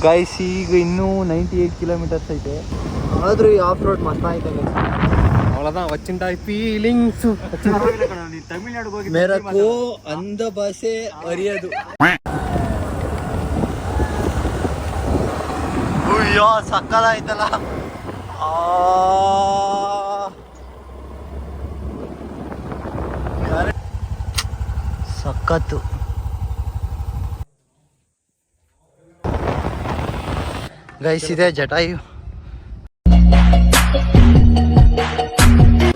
Guys ಈಗ ಇನ್ನೂ 98 kilometres ಐತೆ, ಆದ್ರೂ ಈ ಆಫ್ ರೋಡ್ ಮಸ್ತ್ ಐತೆ ಗೈಸ್. அவ்வளோதான் வச்சுட்டாய் ஃபீலிங்ஸ். ತಮಿಳ್ನಾಡು ಹೋಗಿ ಮೇರಕು ಅಂಧ ಭಾಷೆ ಅರಿಯೋದು. ಅಯ್ಯೋ ಸಕ್ಕದಾಯ್ತಲ್ಲ. ಸಕ್ಕತ್ತು. ಗೈಸ್ ಇದೆ Jatayu.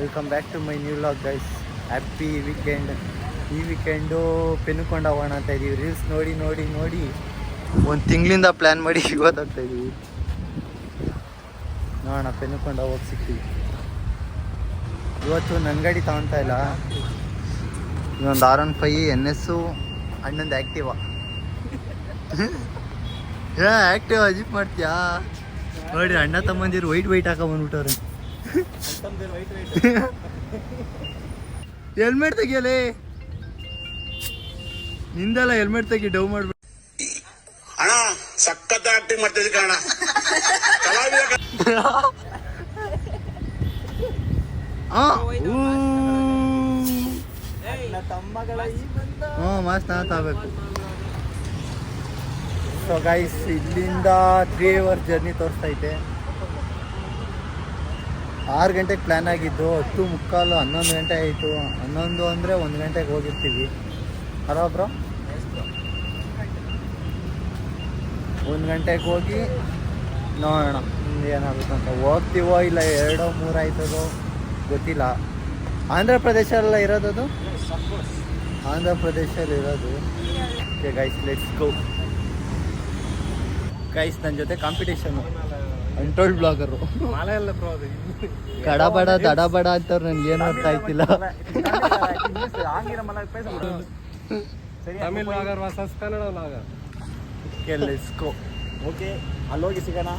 Welcome back to my new vlog guys. Happy weekend. ಈ ವೀಕೆಂಡು ಪೆನುಕೊಂಡ ಹೋಗೋಣ ಅಂತ ಇದೀವಿ. ರೀಲ್ಸ್ ನೋಡಿ ನೋಡಿ ನೋಡಿ ಒಂದು ತಿಂಗಳಿಂದ ಪ್ಲ್ಯಾನ್ ಮಾಡಿ ಇವತ್ತಾಗ್ತಾ ಇದೀವಿ. ನೋಡೋಣ ಪೆನುಕೊಂಡ ಹೋಗಿ ಸಿಗ್ತೀವಿ. ಇವತ್ತು ನನ್ನ ಗಾಡಿ ತಗೊತಾ ಇಲ್ಲ, ಇನ್ನೊಂದು R15 NS ಅಣ್ಣಂದು ಆ್ಯಕ್ಟಿವಾ. ಆ್ಯಕ್ಟಿವಾ ಅಜಿಪ್ ಮಾಡ್ತೀಯಾ ನೋಡಿ. ಅಣ್ಣ ತಮ್ಮಂದಿರು ವೈಟ್ ಹಾಕೊಂಡ್ಬಂದ್ಬಿಟ್ಟವ್ರೆ. ಹೆಲ್ಮೆಟ್ ತೆಗಿಯಲೇ, ನಿಂದಲ್ಲ ಹೆಲ್ಮೆಟ್ ತೆಗಿ. ಡೌ ಮಾಡ್ಬೇಡ ಅಣ್ಣ, ಸಖತ್ ಆಕ್ಟಿಂಗ್ ಮಾಡ್ತಿದ್ದೆ ಕಣ. ಮಸ್ತ್ ಆಗ್ಬೇಕು. ಸೊ ಗೈಸ್ ಇಲ್ಲಿಂದ 3 hours ಜರ್ನಿ ತೋರಿಸ್ತೈತೆ. 6 ಗಂಟೆಗೆ ಪ್ಲ್ಯಾನ್ ಆಗಿದ್ದು, 10:45 11 ಗಂಟೆ ಆಯಿತು. 11 ಅಂದರೆ 1 ಗಂಟೆಗೆ ಹೋಗಿರ್ತೀವಿ. ಅಲ್ಲ ಬ್ರೋ, 1 ಗಂಟೆಗೆ ಹೋಗಿ ನೋಡೋಣ ಏನಾಗುತ್ತೆ ಅಂತ. ಹೋಗ್ತೀವೋ ಇಲ್ಲ 2 3 ಆಯ್ತದೋ ಗೊತ್ತಿಲ್ಲ. ಆಂಧ್ರ ಪ್ರದೇಶಲ್ಲ ಇರೋದದು, ಆಂಧ್ರ ಪ್ರದೇಶಲ್ಲಿ ಇರೋದು. Okay guys, let's go. Guys ನನ್ನ ಜೊತೆ ಕಾಂಪಿಟೇಷನು ಅಂಟೋಲ್ಡ್ ಬ್ಲಾಗರು. ಕಡಬಡ ದಡಬಡ ಅಂತವ್ರು ನನಗೆ ಏನು ಅರ್ಥ ಆಯ್ತಿಲ್ಲ. Tamil blogger versus Kannada blogger. Okay let's go. Okay, ಅಲ್ಲೋಗಿ ಸಿಗೋಣ.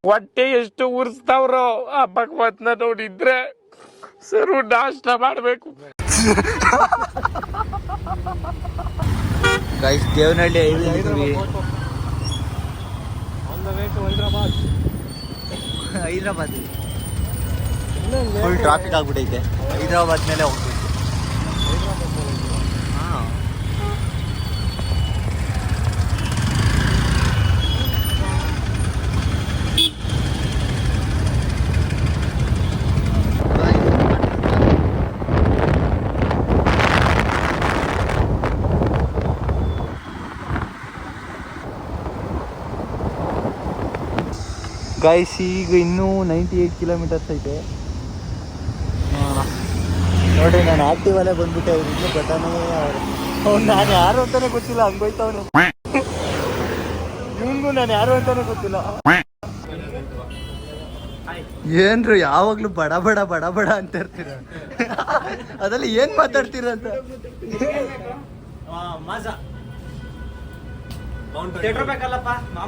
ಹೊಟ್ಟೆ ಎಷ್ಟು ಉರ್ಸ್ತಾವ್ರೋ ಆ ಭಗವತ್ನ ನೋಡಿದ್ರೆ ಸರು ನಾಷ್ಟ ಮಾಡಬೇಕು. Guys Devanahalli Hyderabad full traffic ಆಗ್ಬಿಟ್ಟೈತೆ. ಹೈದ್ರಾಬಾದ್ ಮೇಲೆ ಹೋಗ್ಬೇಕು. ಗೈಸ್ ಈಗ ಇನ್ನೂ 98 ಕಿಲೋಮೀಟರ್ಸ್ ಐತೆ. ನೋಡಿ ನಾನು ಆಕ್ಟಿವಲ್ಲೇ ಬಂದ್ಬಿಟ್ಟೆ. ಅವ್ರು ಇನ್ನೂ ಬಟಾನೇ ಅವ್ನು ನಾನು ಯಾರು ಅಂತಾನೆ ಗೊತ್ತಿಲ್ಲ, ಹಂಗೋಯ್ತವನು. ಇವನ್ಗೂ ನಾನು ಯಾರು ಅಂತಾನೆ ಗೊತ್ತಿಲ್ಲ. ಏನ್ರು ಯಾವಾಗ್ಲೂ ಬಡ ಬಡ ಬಡ ಬಡ ಅಂತ ಇರ್ತೀರ. ಅದೆಲ್ಲ ಏನ್ ಮಾತಾಡ್ತೀರ ಅಂತ.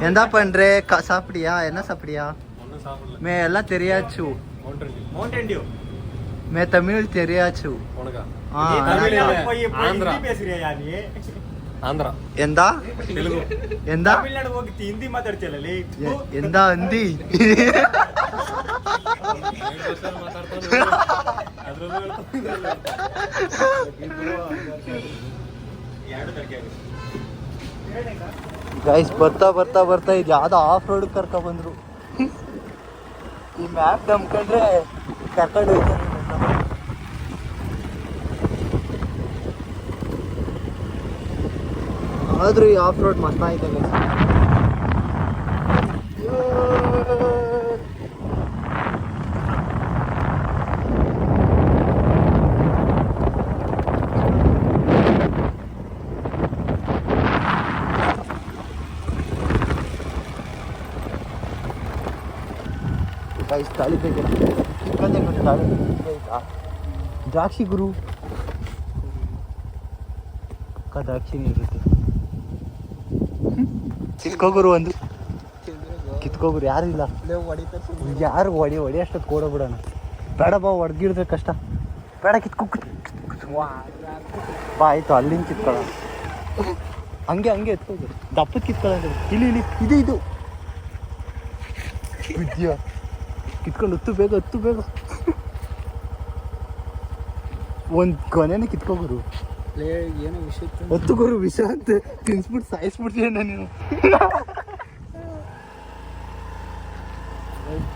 ಎಂದ ಪಂಡ್ರೆ ಸಾಪಿಡಿಯಾ என்ன சாப்பிடியா? मैं எல்லாம் தெரியாச்சு. மவுண்டன் டியூ मैं तमिल தெரியாச்சு. ಆಂಧ್ರ ಎಂದ ಎಂದ ತಮಿಳ್ನಾಡು ಹೋಗಿ ಹಿಂದಿ ಮಾತಾಡ್ತಿಯಲ್ಲ. ಎಂದ ಅಂದಿ ಗೈಸ್ ಬರ್ತಾ ಬರ್ತಾ ಬರ್ತಾ ಇದು ಯಾವ್ದೋ ಆಫ್ ರೋಡ್ ಕರ್ಕೊಂಡ್ ಬಂದ್ರು. ಈ ಮ್ಯಾಪ್ ನಂಬ್ಕೊಂಡ್ರೆ ಕರ್ಕೊಂಡು ಹೋಗ್ತಾರೆ. ಆದ್ರೂ ಈ ಆಫ್ ರೋಡ್ ಮಸ್ತ್ ಐತೆ ಗೈಸ್. ಗೈಸ್ ತಾಳಿಬೇಕು ತಾಳಿ ಆಯ್ತಾ? ದ್ರಾಕ್ಷಿ ಗುರು ದ್ರಾಕ್ಷಿನೇ ಇರುತ್ತೆ. ಕಿತ್ಕೋಗುರು ಒಂದು ಕಿತ್ಕೋಗುರು ಯಾರು ಇಲ್ಲ. ಯಾರು ಹೊಡಿ ಅಷ್ಟೊತ್ತು ಕೊಡೋಬಿಡೋಣ. ಬೇಡ ಬಾ, ಹೊಡೆದಿಡಿದ್ರೆ ಕಷ್ಟ. ಬೇಡ ಕಿತ್ಕೊ ಬಾ. ಆಯ್ತು ಅಲ್ಲಿಂದ ಕಿತ್ಕೊಳ್ಳೋಣ. ಹಂಗೆ ಹಂಗೆ ಎತ್ಕೋದು ದಪ್ಪದ ಕಿತ್ಕೊಳ್ಳೋದು ಇಲ್ಲಿ ಇಲ್ಲಿ ಇದು ಇದು ವಿದ್ಯಾ ಕಿತ್ಕೊಂಡು ಹತ್ತು ಬೇಗ ಒಂದು ಕೊನೆನೇ ಕಿತ್ಕೋಗುರು ಏನೋ ವಿಷಯ ಹೊತ್ತು ಗುರು ವಿಷ ಅಂತ ತಿನ್ಸ್ಬಿಟ್ಟು ಸಾಯಿಸ್ಬಿಡ್ತೀಯ ನೀನು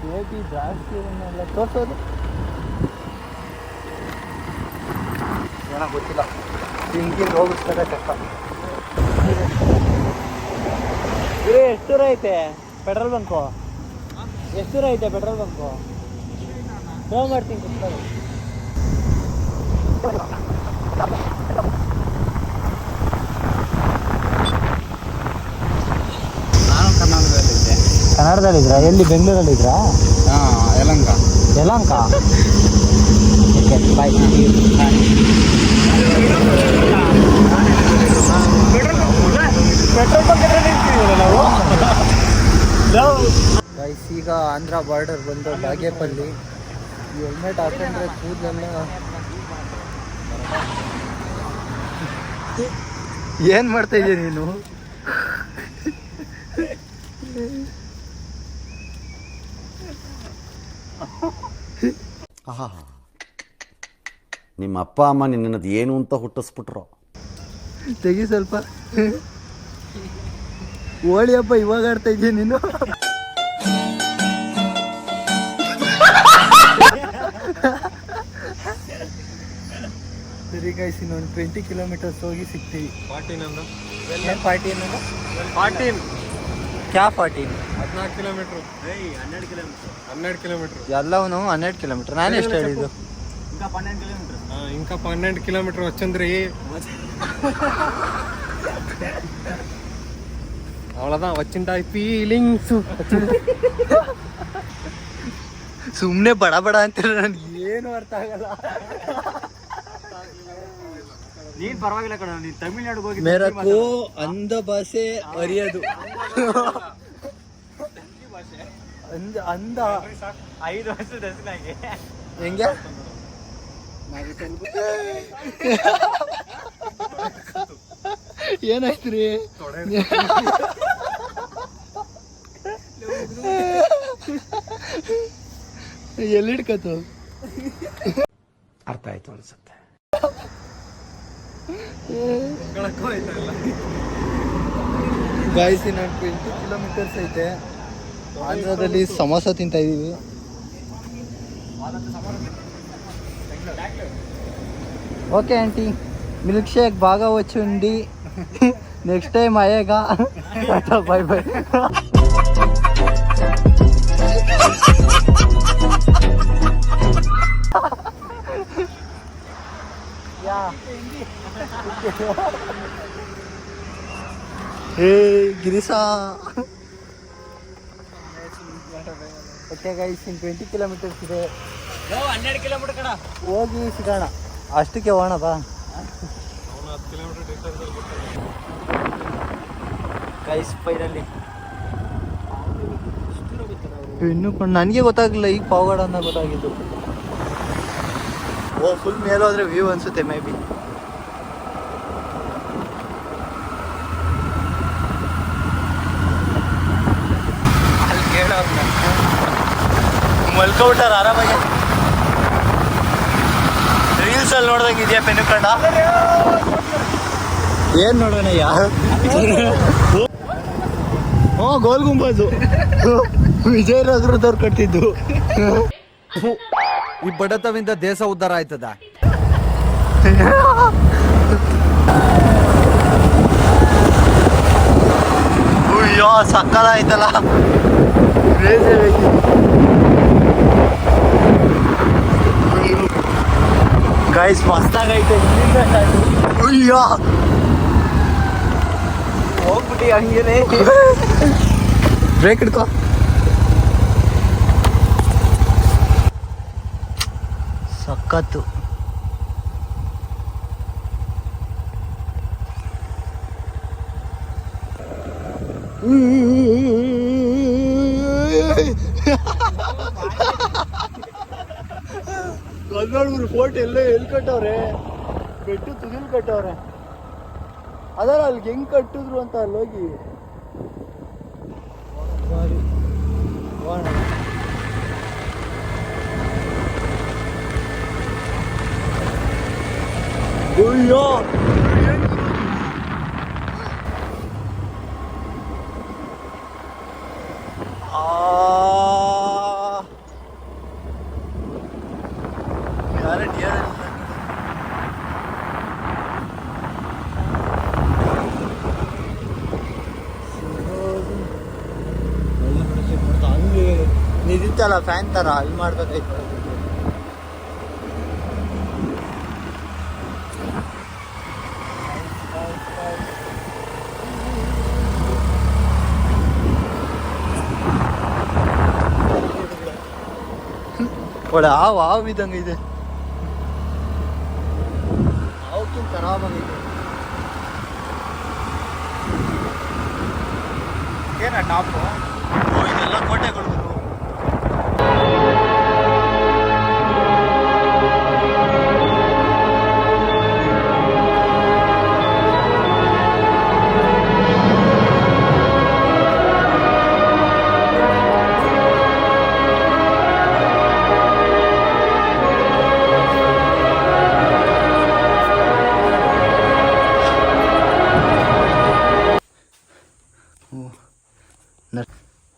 ಬೇಟಿ ಜಾಸ್ತಿ ಇವನ್ನೆಲ್ಲ ತೋರಿಸೋದು ಏನೋ ಗೊತ್ತಿಲ್ಲ ಹಿಂಗೆ ಹೋಗಿಸ್ತಾರೆ ಕಷ್ಟ ಎಷ್ಟು ದೂರ ಐತೆ ಪೆಟ್ರೋಲ್ ಬಂಕು ಎಷ್ಟು ದೂರ ಐತೆ ಪೆಟ್ರೋಲ್ ಬಂಕು ಫೋನ್ ಮಾಡ್ತೀನಿ ಕೂತ್ಕೊಳ್ಳಿ ನಾನು ಕರ್ನಾಟಕದಲ್ಲಿದ್ದೆ. ಕನ್ನಡದಲ್ಲಿದ್ರಾ ಎಲ್ಲಿ ಬೆಂಗಳೂರಲ್ಲಿದ್ರಾ Yelahanka. Yelahanka okay bye guys ಈಗ ಆಂಧ್ರ ಬಾರ್ಡರ್ ಬಂದು ಬಾಗೇಪಲ್ಲಿ ಈ ಹೆಲ್ಮೆಟ್ ಹಾಕೊಂಡ್ರೆ ಕೂದಲೆಲ್ಲ ಏನ್ ಮಾಡ್ತಾ ಇದೀಯ ನೀನು ನಿಮ್ಮ ಅಪ್ಪ ಅಮ್ಮ ನಿನ್ನದು ಏನು ಅಂತ ಹುಟ್ಟಿಸ್ಬಿಟ್ರು. ತೆಗಿ ಸ್ವಲ್ಪ ಹೋಳಿ ಹಬ್ಬ ಇವಾಗ ಆಡ್ತಾ ಇದೀಯ ನೀನು ಸರಿ ಗೈಸ್ ಇನ್ನೊಂದು 20 ಕಿಲೋಮೀಟರ್ಸ್ ಹೋಗಿ ಸಿಗ್ತೀವಿ. ಏನು ಪಾರ್ಟಿ ಅನ್ನೋದು 14 ಕ್ಯಾ 14 14 ಕಿಲೋಮೀಟ್ರು 12 ಕಿಲೋಮೀಟ್ರು ಎಲ್ಲವೂ 12 ಕಿಲೋಮೀಟರ್ ನಾನು ಎಷ್ಟು ಹೇಳಿದ್ದು ఇంకా 12 కిలోమీటర్ వచ్చింద్రీ அவ்வளோதான் வச்சுட்டாய் ಫೀಲಿಂಗ್ಸ್ ಸುಮ್ಮನೆ ಬಡ ಬಡ ಅಂತೀರ ನನಗೆ ಏನು ಅರ್ಥ ಆಗಲ್ಲ. ನೀನ್ ಪರವಾಗಿಲ್ಲ ಕಣ, ನೀನ್ ತಮಿಳ್ನಾಡಿಗೆ ಹೋಗಿ ಮೇರಕ್ಕೂ ಅಂಧ ಭಾಷೆ ಅರಿಯೋದು ಅಂಧ 5 ವರ್ಷದ ಹೆಸರಾಗಿ ಹೆಂಗೆ ಏನಾಯ್ತು ರೀ ಎಲ್ಲಿಡ್ಕತ್ತು ಅರ್ಥ ಆಯ್ತು ಅನ್ಸುತ್ತೆ. ಗಾಯ್ಸಿ ನಾನು 20 ಕಿಲೋಮೀಟರ್ಸ್ ಐತೆ. ಆಂಧ್ರದಲ್ಲಿ ಸಮೋಸ ತಿಂತಾ ಇದೀವಿ. ಓಕೆ ಆಂಟಿ ಮಿಲ್ಕ್ ಶೇಕ್ ಬಾగా వచ్చుండి నెక్స్ట్ టైం आएगा tata bye bye. Hey Girisha. Okay guys in 20 kilometres ಇದೆ. 12 ಕಿಲೋಮೀಟರ್ ಕಣ ಹೋಗಿ ಸಿಗೋಣ ಅಷ್ಟಕ್ಕೆ ಹೋಗೋಣ ಬಾ. ಗೈಸ್ ಫೈನಲಿ ಇನ್ನು ನನಗೆ ಗೊತ್ತಾಗಲಿಲ್ಲ, ಈಗ ಪಾವಗಡ ಅಂತ ಗೊತ್ತಾಗಿದ್ದು. ಓ ಫುಲ್ ಮೇಲೆ ಹೋದ್ರೆ ವ್ಯೂ ಅನ್ಸುತ್ತೆ ಮೇ ಬಿ. ಅಲ್ಲಿ ಕೇಳೋರ್ನ ಮಲ್ಕೊಬಿಟ್ಟಾರ ಆರಾಮಾಗಿ. ರೀಲ್ಸ್ ಅಲ್ಲಿ ನೋಡ್ದಂಗೆ ಇದೆಯಾ ಪೆನುಕಂಡ? ಏನ್ ನೋಡೋಣ ಗೋಲ್ ಗುಂಬಾಜು ವಿಜಯನಗರದವ್ರು ಕಟ್ತಿದ್ದು. ಈ ಬಡತವಿಂದ ದೇಶ ಉದ್ಧಾರ ಆಯ್ತದ. ಅಯ್ಯೋ ಸಕ್ಕದಾಯ್ತಲ್ಲ ಗೈಸ್ ಮಸ್ತಾಗೈತೆ. ಅಯ್ಯೋ ಹೋಗ್ಬಿಟ್ಟು ಹಂಗೇನೆ ಬ್ರೇಕ್ ಹಿಡ್ಕೊ. ಸಕ್ಕತ್ತು. ಕನ್ನಡೂರು ಫೋರ್ಟ್ ಎಲ್ಲಿ ಕಟ್ಟವ್ರೆ? ಬೆಟ್ಟು ತುದಿಲ್ ಕಟ್ಟವ್ರೆ. ಅದಲ್ಲ ಅಲ್ಲಿಗೆ ಹೆಂಗ್ ಕಟ್ಟಿದ್ರು ಅಂತ ಅಲ್ಲಿ ಹೋಗಿ ಅಯ್ಯೋ ಹಂಗೆ ನಿಂತಲ್ಲ ಫ್ಯಾನ್ ತರ ಅಲ್ಲಿ ಮಾಡ್ಬೇಕಾಯ್ತು. ಒಳ್ಳೆ ಹಾವು ಇದ್ದಂಗೆ ಇದೆ, ಹಾವುಕ್ಕಿಂತ ಖರಾಬಾಗಿದೆ. ಏನ ಟಾಪು ಇದೆಲ್ಲ ಕೋಟೆಗಳು.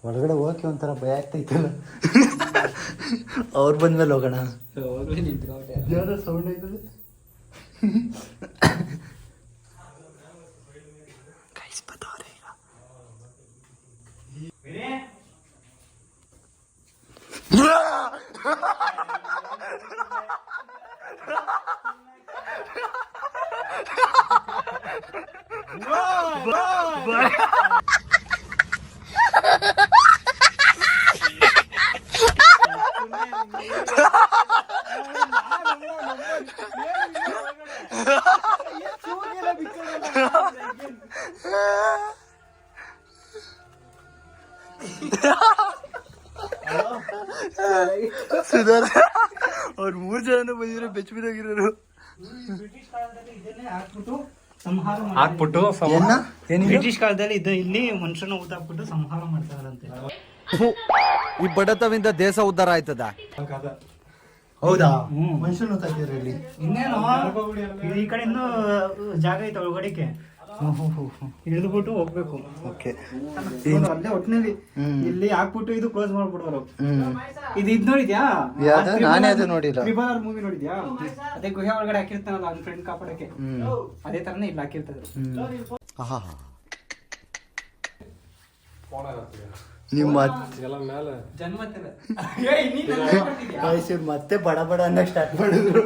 ಒಳಗಡೆ ಹೋಗಕ್ಕೆ ಒಂಥರ ಭಯ ಆಗ್ತೈತಲ್ಲ. ಅವ್ರು ಬಂದ್ಮೇಲೆ ಹೋಗೋಣ. ಯಾವ್ದೋ ಸೌಂಡ್ ಆಯ್ತದೆ. ಗೈಸ್ ಬತ್ತವ್ರೆ ಈಗ. ಸುಧಾರ ಅವ್ರು 3 ಜನ ಬಂದಿರೋ ಬೆಚ್ಚ ಬಿದ್ದಾಗಿರೋರು. ಹಾಕ್ಬಿಟ್ಟು ಬ್ರಿಟಿಷ್ ಕಾಲದಲ್ಲಿ ಇಲ್ಲಿ ಮನುಷ್ಯನ ಊತಾಕ್ಬಿಟ್ಟು ಸಂಹಾರ ಮಾಡ್ತಾರಂತೆ. ಈ ಬಡತವಿಂದ ದೇಶ ಉದ್ಧಾರ ಆಯ್ತದ. ಹೌದಾ? ಮನುಷ್ಯನ ಊತಾಕಿದ್ರು ಇಲ್ಲಿ. ಇನ್ನೇನು ಈ ಕಡೆ ಇನ್ನೂ ಜಾಗ ಐತೆ ಒಳಗಡೆಗೆ, ಇಳಿದ್ಬಿಟ್ಟು ಹೋಗ್ಬೇಕು. ಓಕೆ, ಅಲ್ಲೇ ಒಟ್ಟಿನಲ್ಲಿ ಇಲ್ಲಿ ಹಾಕ್ಬಿಟ್ಟು ಇದು ಕ್ಲೋಸ್ ಮಾಡ್ಬಿಡೋರು. ಇದು ನೋಡಿದ್ಯಾ? ನಾನೇ ಅದು ನೋಡಿಲ್ಲ. ತ್ರಿಬಲ್ ಮೂವಿ ನೋಡಿದ್ಯಾ? ಅದೇ ಗುಹೆ ಒಳಗಡೆ ಹಾಕಿರ್ತಾನಲ್ಲ ಅವ್ನ ಫ್ರೆಂಡ್ ಕಾಪಾಡಕ್ಕೆ, ಅದೇ ತರನೇ ಇಲ್ಲಿ ಹಾಕಿರ್ತಾರೆ. ನಿಮ್ಮ ಮತ್ತೆ ಬಡ ಬಡ ಅನ್ನಕ್ ಸ್ಟಾರ್ಟ್ ಮಾಡಿದ್ರು.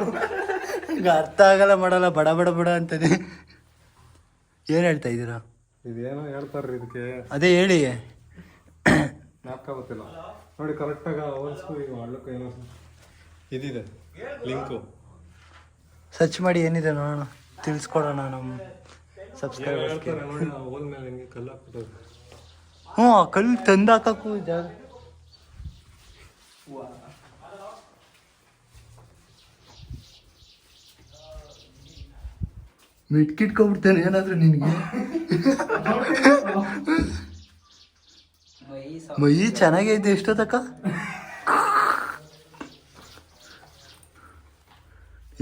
ಈಗ ಅರ್ಥ ಆಗಲ್ಲ, ಮಾಡಲ್ಲ, ಬಡ ಬಡ ಬಡ ಅಂತದೆ. ಏನ್ ಹೇಳ್ತಾ ಇದ್ದೀರಾ? ಇದೇನೋ ಹೇಳ್ತಾರ್ರಿ ಇದಕ್ಕೆ. ಅದೇ ಹೇಳಿ. ಜ್ಞಾಪಕ ಗೊತ್ತಿಲ್ಲ ನೋಡಿ. ಕರೆಕ್ಟಾಗಿ ಅವರ್ಸ್ಕು ಈಗ ಮಾಡ್ಲಿಕ್ಕೆ ಏನೋ ಇದಿದೆ ಲಿಂಕು. ಸರ್ಚ್ ಮಾಡಿ ಏನಿದೆ ನೋಡೋಣ, ತಿಳಿಸ್ಕೊಡೋಣ ನಮ್ಮ ಸಬ್ಸ್ಕ್ರೈಬರ್ಸ್ಗೆ. ನೋಡಿ ಹೋದ್ಮೇಲೆ ಹಿಂಗೆ ಕಲ್ಲು ಹಾಕ್ಬಿಟ್ಟು. ಹ್ಞೂ, ಕಲ್ಲು ತಂದು ಹಾಕಕ್ಕೂ ಜಾಗ. ಮಿಟ್ಕಿಟ್ಕೊಬಿಡ್ತೇನೆ ಏನಾದ್ರು ನಿನಗೆ. ಮೈ ಚೆನ್ನಾಗೈತೆ. ಎಷ್ಟೊತ್ತಕ್ಕ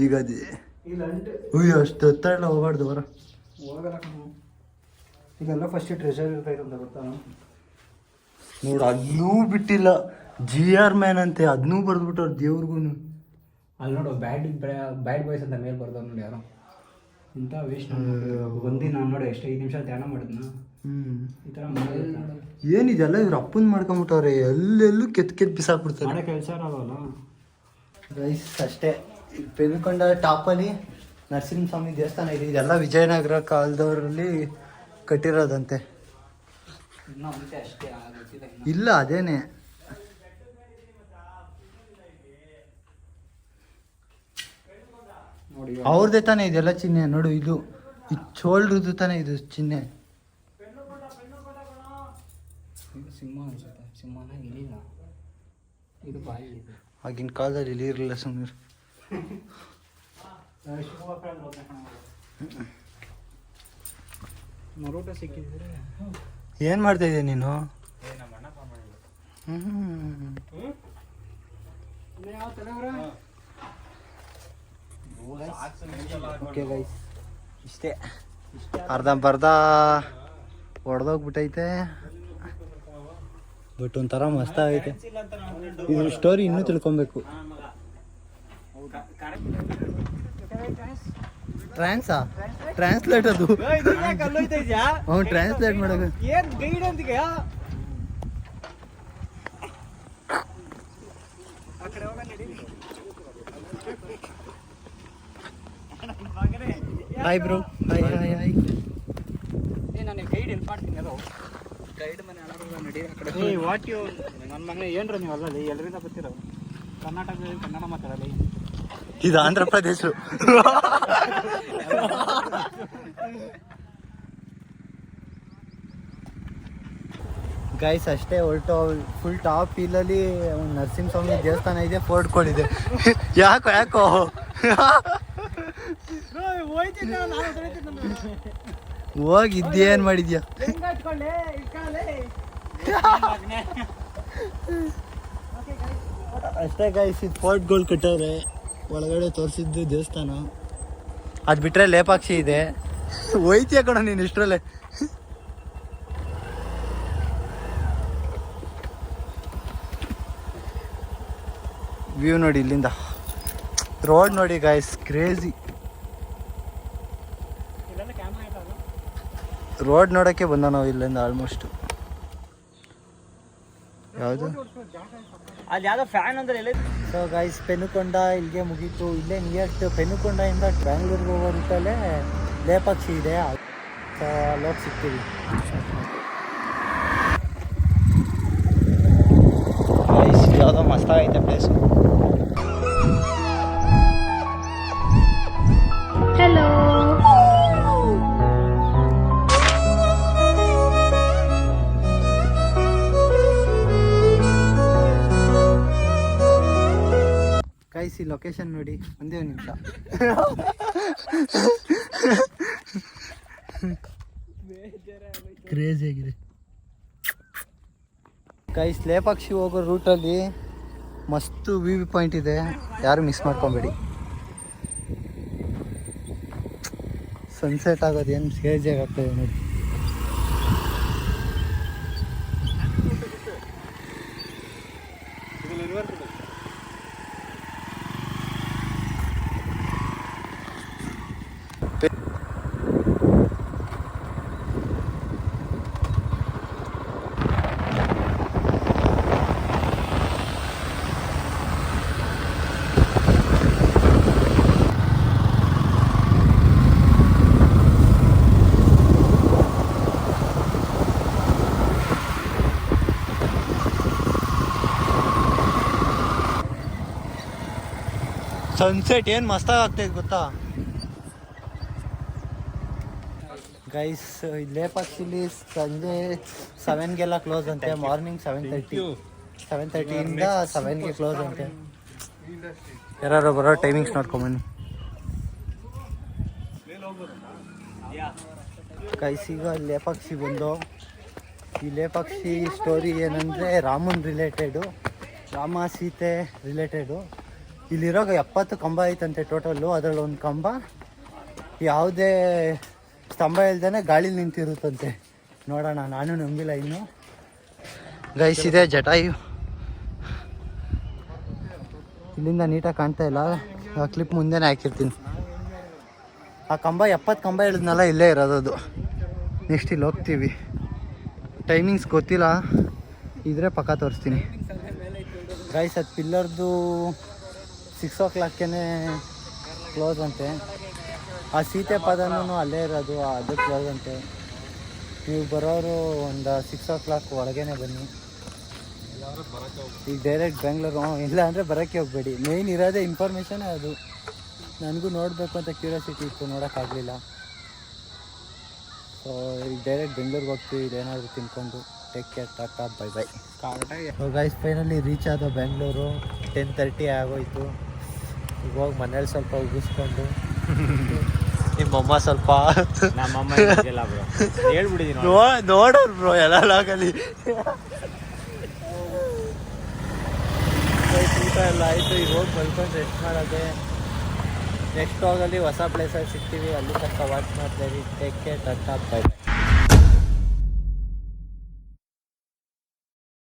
ಈಗ ಅಯ್ಯೋ ಅಷ್ಟು ಹೊತ್ತಾಡಲ್ಲ, ಹೋಗ್ಬಾರ್ದು ಬರ. ಇದೆಲ್ಲ ಫಸ್ಟ್ ಟ್ರೆಷರ್ ಇರ್ತೈತೆ ಗೊತ್ತಾ? ನೋಡು, ಅದನ್ನೂ ಬಿಟ್ಟಿಲ್ಲ. GR ಮ್ಯಾನ್ ಅಂತೆ, ಅದನ್ನೂ ಬರ್ದ್ಬಿಟ್ಟವ್ರು ದೇವ್ರಿಗೂ. ಅಲ್ಲಿ ನೋಡು, ಬ್ಯಾಡ್ ಬಾಯ್ಸ್ ಅಂತ ಮೇಲೆ ಬರ್ದವ್ ನೋಡಿ ಯಾರು. ಇಂಥ ವೇಸ್ಟ್ ಒಂದಿನ ನೋಡಿ ಎಷ್ಟು 5 ನಿಮಿಷ ಧ್ಯಾನ ಮಾಡಿದ್ನ. ಈ ಥರ ಏನಿದೆಲ್ಲ ಇವ್ರು ಅಪ್ಪನ್ ಮಾಡ್ಕೊಂಬಿಟ್ಟವ್ರೆ. ಎಲ್ಲೆಲ್ಲೂ ಕೆತ್ ಬಿಸಾಕ್ಬಿಡ್ತಾರೆ. ಮಾಡೋ ಕೆಲಸ ಇರೋಲ್ಲ ರೈಸ್ ಅಷ್ಟೇ. ಪೆನುಕೊಂಡ ಟಾಪಲ್ಲಿ ನರಸಿಂಹಸ್ವಾಮಿ ದೇವಸ್ಥಾನ ಇದೆ. ಇದೆಲ್ಲ ವಿಜಯನಗರ ಕಾಲದವರಲ್ಲಿ ಕಟ್ಟಿರೋದಂತೆ. ಇನ್ನೂ ಅಂತೆ ಅಷ್ಟೇ ಇಲ್ಲ, ಅದೇನೆ. ನೋಡಿ ಅವ್ರದ್ದೇ ತಾನೇ ಇದೆಲ್ಲ ಚಿಹ್ನೆ. ನೋಡು, ಇದು ಈ ಚೋಳ್ರದ್ದು ತಾನೇ ಇದು ಚಿಹ್ನೆ. ಸಿಂಹ ಅನ್ಸುತ್ತೆ. ಸಿಂಹನ ಇಲಿನ ಇದು ಬಾಯಿ ಇದೆ. ಆಗಿನ ಕಾಲದಲ್ಲಿ ಇಲ್ಲಿ ಇರಲಿಲ್ಲ ಸುಮ್ಮನೆ. ಮರೋಟ ಸಿಕ್ಕಿದ್ರೆ ಏನು ಮಾಡ್ತಾ ಇದೀಯ ನೀನು? ಓಕೆ ಗೈಸ್, ಇಷ್ಟೇ. ಅರ್ಧಂಬರ್ಧ ಹೊಡೆದೋಗ್ಬಿಟ್ಟೈತೆ, ಬಟ್ ಒಂಥರ ಮಸ್ತಾಗೈತೆ. ಇದ್ರ ಸ್ಟೋರಿ ಇನ್ನೂ ತಿಳ್ಕೊಬೇಕು. ಟ್ರಾನ್ಸ್ಲೇಟ್ ಅದು ಟ್ರಾನ್ಸ್ಲೇಟ್ ಮಾಡೋದು. Hi bro, hi hi hi. ನಾನು ಗೈಡ್ ಹೆಲ್ಪ್ ಮಾಡ್ತೀನಿ. ಅದು ಗೈಡ್ ಮನೆ ನಡಿ ಆ ಕಡೆ. ವಾಟ್ ಯು ನನ್ನ ಮನೆ ಏನ್ರ ನೀವು ಅಲ್ಲಲ್ಲಿ ಎಲ್ಲರಿಂದ ಬರ್ತೀರ? ಕರ್ನಾಟಕದಲ್ಲಿ ಕನ್ನಡ ಮಾತಾಡಲಿ. ಇದು ಆಂಧ್ರ ಪ್ರದೇಶ. ಗೈಸ್ ಅಷ್ಟೇ ಹೊರಟು. ಫುಲ್ ಟಾಪ್ ಹಿಲ್ಲಲ್ಲಿ ಒಂದು ನರಸಿಂಹಸ್ವಾಮಿ ದೇವಸ್ಥಾನ ಇದೆ, ಫೋರ್ಟ್ ಕೊಂಡಿದೆ. ಯಾಕೋ ಹೋಗಿ ಇದ್ದೇನು ಮಾಡಿದ್ಯಾ? ಅಷ್ಟೇ ಗೈಸ್, ಇದು ಫೋರ್ಟ್ಗಳು ಕಟ್ಟವ್ರೆ. ಒಳಗಡೆ ತೋರಿಸಿದ್ದು ದೇವಸ್ಥಾನ. ಅದು ಬಿಟ್ರೆ ಲೇಪಾಕ್ಷಿ ಇದೆ. ಹೋಯ್ತೀಯ ಕಣ ನೀನು ಇಷ್ಟರಲ್ಲೇ. ವ್ಯೂ ನೋಡಿ ಇಲ್ಲಿಂದ, ರೋಡ್ ನೋಡಿ ಗೈಸ್, ಕ್ರೇಜಿ. ರೋಡ್ ನೋಡೋಕ್ಕೆ ಬಂದ ನಾವು ಇಲ್ಲಿಂದ ಆಲ್ಮೋಸ್ಟ್. ಯಾವುದು ಅಲ್ಲಿ ಯಾವುದೋ ಫ್ಯಾನ್ ಅಂದ್ರೆ ಎಲ್ಲ. ಸೊ ಗೈಸ್, ಪೆನುಕೊಂಡ ಇಲ್ಲಿಗೆ ಮುಗೀತು. ಇಲ್ಲೇ ನಿಯರ್ ಟು ಪೆನುಕೊಂಡದಿಂದ ಬ್ಯಾಂಗ್ಳೂರಿಗೆ ಹೋಗೋ ರೂಟಲ್ಲೇ ಲೇಪಾಕ್ಷಿ ಇದೆ. ಸೊ ಅಲ್ಲೋಗಿ ಸಿಗ್ತೀವಿ. ಗೈಸ್, ಯಾವುದೋ ಮಸ್ತಾಗೈತೆ ಪ್ಲೇಸು. Hello. ಗೈಸ್, ಈ ಲೊಕೇಶನ್ ನೋಡಿ, ಒಂದೇ ಒಂದು ನಿಮಿಷ. ಕ್ರೇಜಿ ಆಗಿದೆ ಗೈಸ್. ಲೇಪಾಕ್ಷಿ ಹೋಗೋ ರೂಟಲ್ಲಿ ಮಸ್ತು ವ್ಯೂ ಪಾಯಿಂಟ್ ಇದೆ, ಯಾರು ಮಿಸ್ ಮಾಡ್ಕೊಬೇಡಿ. ಸನ್ಸೆಟ್ ಆಗೋದು ಏನು ಕ್ರೇಜಿಯಾಗಿ ಆಗ್ತದೆ ನೋಡಿ. ಸನ್ಸೆಟ್ ಏನು ಮಸ್ತಾಗಿ ಆಗ್ತೈತೆ ಗೊತ್ತಾ ಗೈಸ್. ಲೇಪಾಕ್ಷಿಲಿ ಸಂಜೆ 7ಗೆಲ್ಲ ಕ್ಲೋಸ್ ಅಂತೆ. ಮಾರ್ನಿಂಗ್ 7:30ಇಂದ 7ಗೆ ಕ್ಲೋಸ್ ಅಂತೆ. ಯಾರು ಬರೋ ಟೈಮಿಂಗ್ಸ್ ನೋಡ್ಕೊಂಬನ್ನಿ ಗೈಸ್. ಈಗ ಲೇಪಾಕ್ಷಿ ಬಂದು, ಈ ಲೇಪಾಕ್ಷಿ ಸ್ಟೋರಿ ಏನಂದರೆ ರಾಮನ್ ರಿಲೇಟೆಡು, ರಾಮ ಸೀತೆ ರಿಲೇಟೆಡು. ಇಲ್ಲಿರೋ 70 ಕಂಬ ಐತಂತೆ ಟೋಟಲ್ಲು. ಅದರಲ್ಲಿ ಒಂದು ಕಂಬ ಯಾವುದೇ ಸ್ತಂಭ ಇಲ್ದೇ ಗಾಳಿಲಿ ನಿಂತಿರುತ್ತಂತೆ. ನೋಡೋಣ, ನಾನು ನಂಬಿಲ್ಲ ಇನ್ನು. ಗೈಸ್, ಇದೆ ಜಟಾಯು. ಇಲ್ಲಿಂದ ನೀಟಾಗಿ ಕಾಣ್ತಾ ಇಲ್ಲ, ಆ ಕ್ಲಿಪ್ ಮುಂದೆನೇ ಹಾಕಿರ್ತೀನಿ. ಆ ಕಂಬ 70 ಕಂಬ ಇಳಿದ್ನಲ್ಲ, ಇಲ್ಲೇ ಇರೋದು. ನೆಕ್ಸ್ಟ್ ಇಲ್ಲಿ ಹೋಗ್ತೀವಿ. ಟೈಮಿಂಗ್ಸ್ ಗೊತ್ತಿಲ್ಲ, ಇದ್ರೆ ಪಕ್ಕ ತೋರಿಸ್ತೀನಿ ಗೈಸ್. ಅದು ಪಿಲ್ಲರ್ದು 6 o'clockಗೆ ಕ್ಲೋಸ್ ಅಂತೆ. ಆ ಸೀತೆ ಪದನೂ ಅಲ್ಲೇ ಇರೋದು, ಅದು ಕ್ಲೋಸ್ ಅಂತೆ. ನೀವು ಬರೋರು ಒಂದು 6 o'clock ಒಳಗೇ ಬನ್ನಿ. ಈಗ ಡೈರೆಕ್ಟ್ ಬೆಂಗಳೂರು, ಇಲ್ಲ ಅಂದರೆ ಬರೋಕ್ಕೆ ಹೋಗಬೇಡಿ. ಮೇಯ್ನ್ ಇರೋದೇ ಇನ್ಫಾರ್ಮೇಷನೇ ಅದು. ನನಗೂ ನೋಡಬೇಕು ಅಂತ ಕ್ಯೂರಿಯಾಸಿಟಿ ಇತ್ತು, ನೋಡೋಕ್ಕಾಗಲಿಲ್ಲ. ಸೊ ಈಗ ಡೈರೆಕ್ಟ್ ಬೆಂಗಳೂರಿಗೆ ಹೋಗ್ತೀವಿ. ಇದೇನಾದರೂ ತಿನ್ಕೊಂಡು. Take care, Tata, bye bye. Guys, finally reach ಆದ ಬೆಂಗಳೂರು. 10:30 ಆಗೋಯ್ತು. ಈಗ ಹೋಗಿ ಮನೇಲಿ ಸ್ವಲ್ಪ ಉಗಿಸ್ಕೊಂಡು ನಿಮ್ಮ ನಿಮ್ಮಮ್ಮ ಸ್ವಲ್ಪ ನಮ್ಮಮ್ಮ ಇಲ್ಲ ಬ್ರೋ ಹೇಳ್ಬಿಟ್ಟಿದ್ದೀನಿ ನೋಡೋರು ಬ್ರೋ ಎಲ್ಲ ಲಾಗಲ್ಲಿ ಊಟ ಎಲ್ಲ ಆಯಿತು. ಈಗ ಹೋಗಿ ಮಲ್ಕೊಂಡು ರೆಸ್ಟ್ ಮಾಡೋದೆ. ನೆಕ್ಸ್ಟ್ ಹೋಗಲ್ಲಿ ಹೊಸ ಪ್ಲೇಸಲ್ಲಿ ಸಿಗ್ತೀವಿ. ಅಲ್ಲಿ ತನಕ ವಾಚ್ ಮಾಡ್ತೀವಿ. Take care, Tata, bye bye.